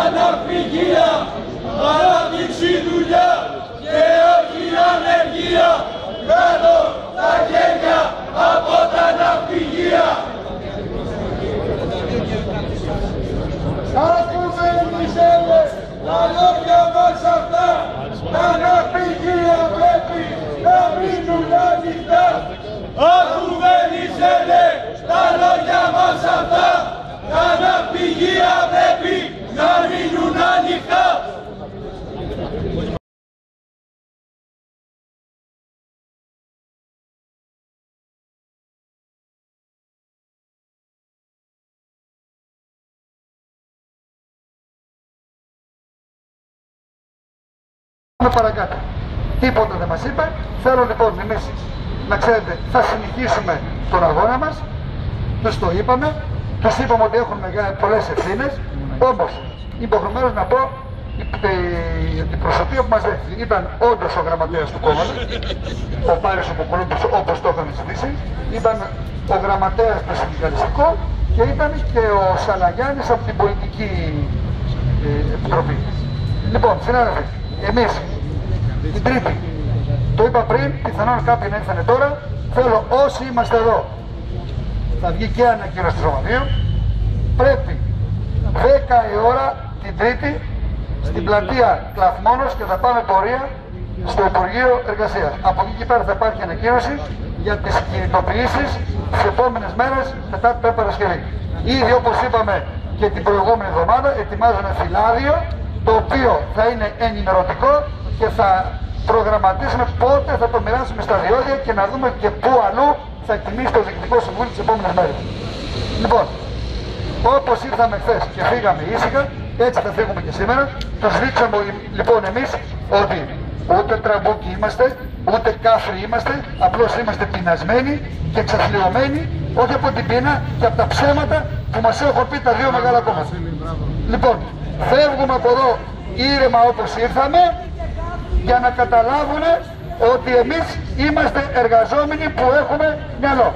Αναπηγία, ανάπτυξη, δουλειά και όχι ανεργία. Κάτω τα χέρια από τα ναυπηγεία. Ακουμένισε τα λόγια μας αυτά. Τα ναυπηγεία πρέπει να μείνουν ανοιχτά. Ακουμένισε τα λόγια μας αυτά. Τα ναυπηγεία πρέπει να μείνουν ανοιχτά. Πάμε παρακάτω. Τίποτα δεν μας είπε. Θέλω λοιπόν εμείς να ξέρετε, θα συνεχίσουμε τον αγώνα μας. Τους το είπαμε. Τους είπαμε ότι έχουν πολλές ευθύνες. Όμως, υποχρεωμένος να πω η προσωπία που μας δέχτηκε ήταν όντως ο γραμματέας του κόμματος, ο Πάρης ο Ποπολούμπης, όπως το είχαμε ζητήσει, ήταν ο γραμματέας του συνδικαλιστικού και ήταν και ο Σαλαγιάννης από την πολιτική επιτροπή. Λοιπόν, συνάδελφοι, εμείς την Τρίτη, το είπα πριν, πιθανόν κάποιοι να ήρθανε τώρα, θέλω όσοι είμαστε εδώ, θα βγει και ανακοίνωση του Σωματείου, πρέπει 10 η ώρα την Τρίτη στην πλατεία Κλαθμόνος και θα πάμε πορεία στο Υπουργείο Εργασίας. Από εκεί και πέρα θα υπάρχει ανακοίνωση για τις κινητοποιήσεις τις επόμενες μέρες μετά την Παρασκευή. Ήδη όπως είπαμε και την προηγούμενη εβδομάδα ετοιμάζουμε φυλάδιο το οποίο θα είναι ενημερωτικό και θα προγραμματίσουμε πότε θα το μοιράσουμε στα διόδια και να δούμε και πού αλλού θα εκτιμήσει το Διοικητικό Συμβούλιο τις επόμενες μέρες. Λοιπόν, όπως ήρθαμε χθες και φύγαμε ήσυχα, έτσι θα φύγουμε και σήμερα. Τους δείξαμε λοιπόν εμείς ότι ούτε τραμπούκι είμαστε, ούτε κάφροι είμαστε, απλώς είμαστε πεινασμένοι και εξαθλιωμένοι, όχι από την πείνα και από τα ψέματα που μας έχουν πει τα δύο μεγάλα κόμματα. Λοιπόν, φεύγουμε από εδώ ήρεμα όπως ήρθαμε για να καταλάβουν ότι εμείς είμαστε εργαζόμενοι που έχουμε μυαλό.